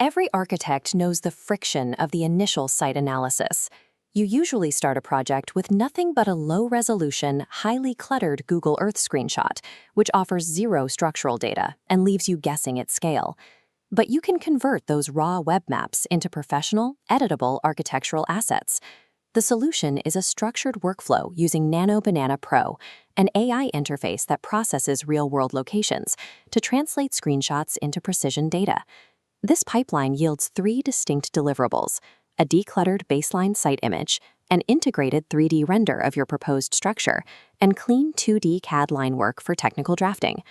Every architect knows the friction of the initial site analysis. You usually start a project with nothing but a low-resolution, highly cluttered Google Earth screenshot, which offers zero structural data and leaves you guessing at scale. But you can convert those raw web maps into professional, editable architectural assets. The solution is a structured workflow using Nano Banana Pro, an AI interface that processes real-world locations to translate screenshots into precision data. This pipeline yields 3 distinct deliverables: a decluttered baseline site image, an integrated 3D render of your proposed structure, and clean 2D CAD line work for technical drafting.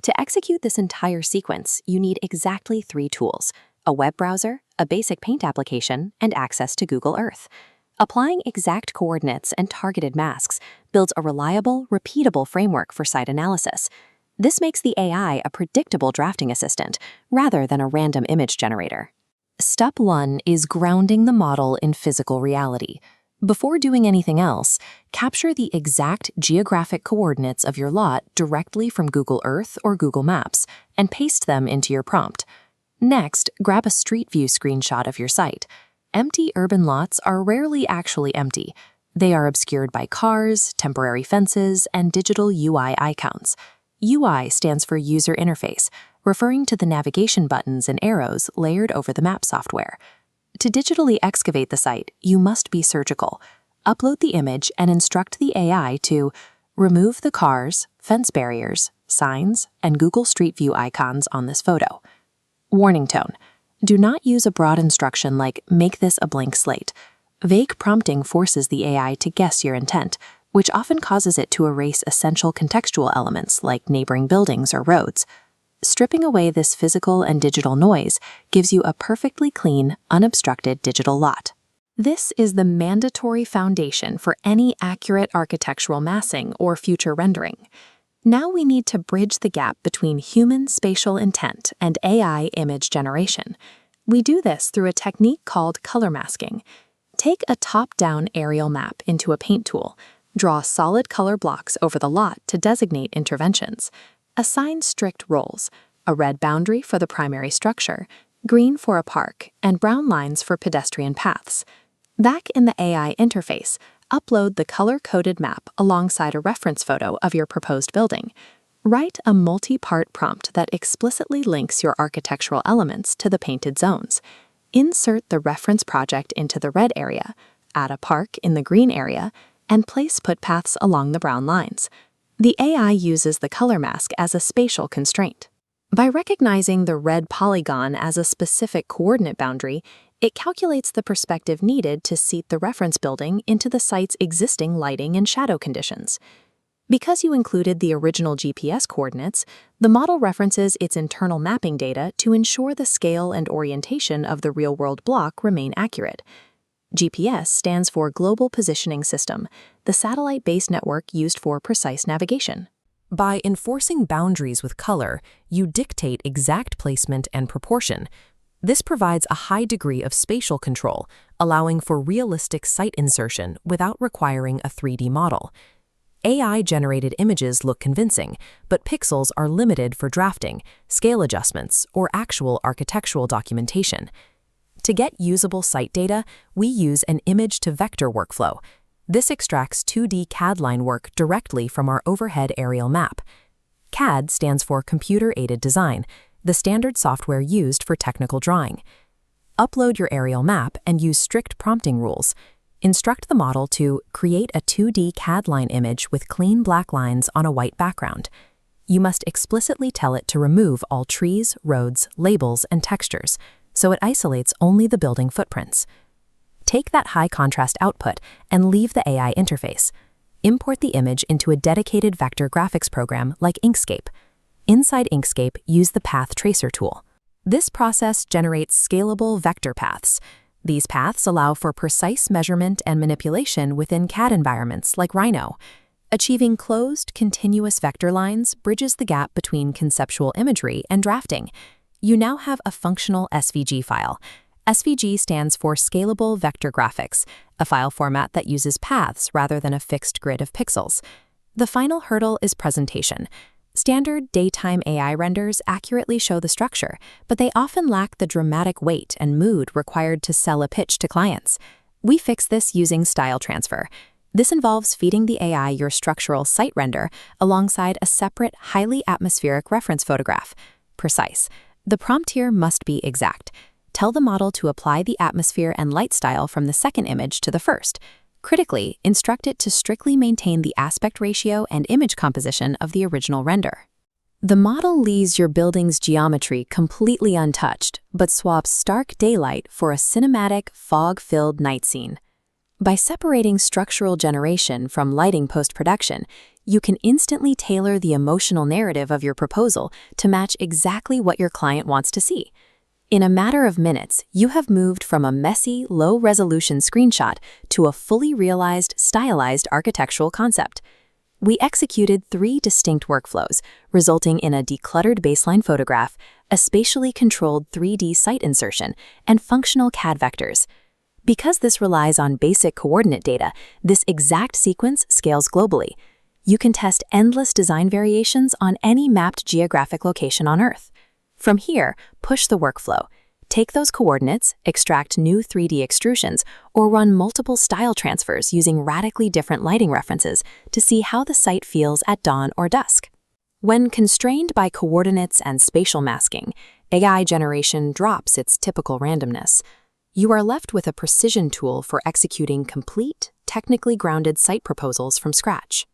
To execute this entire sequence, you need exactly 3 tools: a web browser, a basic paint application, and access to Google Earth. Applying exact coordinates and targeted masks builds a reliable, repeatable framework for site analysis. This makes the AI a predictable drafting assistant, rather than a random image generator. Step 1 is grounding the model in physical reality. Before doing anything else, capture the exact geographic coordinates of your lot directly from Google Earth or Google Maps and paste them into your prompt. Next, grab a Street View screenshot of your site. Empty urban lots are rarely actually empty. They are obscured by cars, temporary fences, and digital UI icons. UI stands for User Interface, referring to the navigation buttons and arrows layered over the map software. To digitally excavate the site, you must be surgical. Upload the image and instruct the AI to remove the cars, fence barriers, signs, and Google Street View icons on this photo. Warning tone: do not use a broad instruction like "make this a blank slate." Vague prompting forces the AI to guess your intent, which often causes it to erase essential contextual elements like neighboring buildings or roads. Stripping away this physical and digital noise gives you a perfectly clean, unobstructed digital lot. This is the mandatory foundation for any accurate architectural massing or future rendering. Now we need to bridge the gap between human spatial intent and AI image generation. We do this through a technique called color masking. Take a top-down aerial map into a paint tool. Draw solid color blocks over the lot to designate interventions. Assign strict roles: a red boundary for the primary structure, green for a park, and brown lines for pedestrian paths. Back in the AI interface, upload the color-coded map alongside a reference photo of your proposed building. Write a multi-part prompt that explicitly links your architectural elements to the painted zones. Insert the reference project into the red area, add a park in the green area, and place footpaths along the brown lines. The AI uses the color mask as a spatial constraint. By recognizing the red polygon as a specific coordinate boundary, it calculates the perspective needed to seat the reference building into the site's existing lighting and shadow conditions. Because you included the original GPS coordinates, the model references its internal mapping data to ensure the scale and orientation of the real-world block remain accurate. GPS stands for Global Positioning System, the satellite-based network used for precise navigation. By enforcing boundaries with color, you dictate exact placement and proportion. This provides a high degree of spatial control, allowing for realistic site insertion without requiring a 3D model. AI-generated images look convincing, but pixels are limited for drafting, scale adjustments, or actual architectural documentation. To get usable site data, we use an image-to-vector workflow. This extracts 2D CAD line work directly from our overhead aerial map. CAD stands for Computer-Aided Design, the standard software used for technical drawing. Upload your aerial map and use strict prompting rules. Instruct the model to create a 2D CAD line image with clean black lines on a white background. You must explicitly tell it to remove all trees, roads, labels, and textures, so it isolates only the building footprints. Take that high-contrast output and leave the AI interface. Import the image into a dedicated vector graphics program like Inkscape. Inside Inkscape, use the Path Tracer tool. This process generates scalable vector paths. These paths allow for precise measurement and manipulation within CAD environments like Rhino. Achieving closed, continuous vector lines bridges the gap between conceptual imagery and drafting. You now have a functional SVG file. SVG stands for Scalable Vector Graphics, a file format that uses paths rather than a fixed grid of pixels. The final hurdle is presentation. Standard daytime AI renders accurately show the structure, but they often lack the dramatic weight and mood required to sell a pitch to clients. We fix this using style transfer. This involves feeding the AI your structural site render alongside a separate, highly atmospheric reference photograph. Precise. The prompt here must be exact. Tell the model to apply the atmosphere and light style from the second image to the first. Critically, instruct it to strictly maintain the aspect ratio and image composition of the original render. The model leaves your building's geometry completely untouched, but swaps stark daylight for a cinematic, fog-filled night scene. By separating structural generation from lighting post-production, you can instantly tailor the emotional narrative of your proposal to match exactly what your client wants to see. In a matter of minutes, you have moved from a messy, low-resolution screenshot to a fully realized, stylized architectural concept. We executed 3 distinct workflows, resulting in a decluttered baseline photograph, a spatially controlled 3D site insertion, and functional CAD vectors. Because this relies on basic coordinate data, this exact sequence scales globally. You can test endless design variations on any mapped geographic location on Earth. From here, push the workflow. Take those coordinates, extract new 3D extrusions, or run multiple style transfers using radically different lighting references to see how the site feels at dawn or dusk. When constrained by coordinates and spatial masking, AI generation drops its typical randomness. You are left with a precision tool for executing complete, technically grounded site proposals from scratch.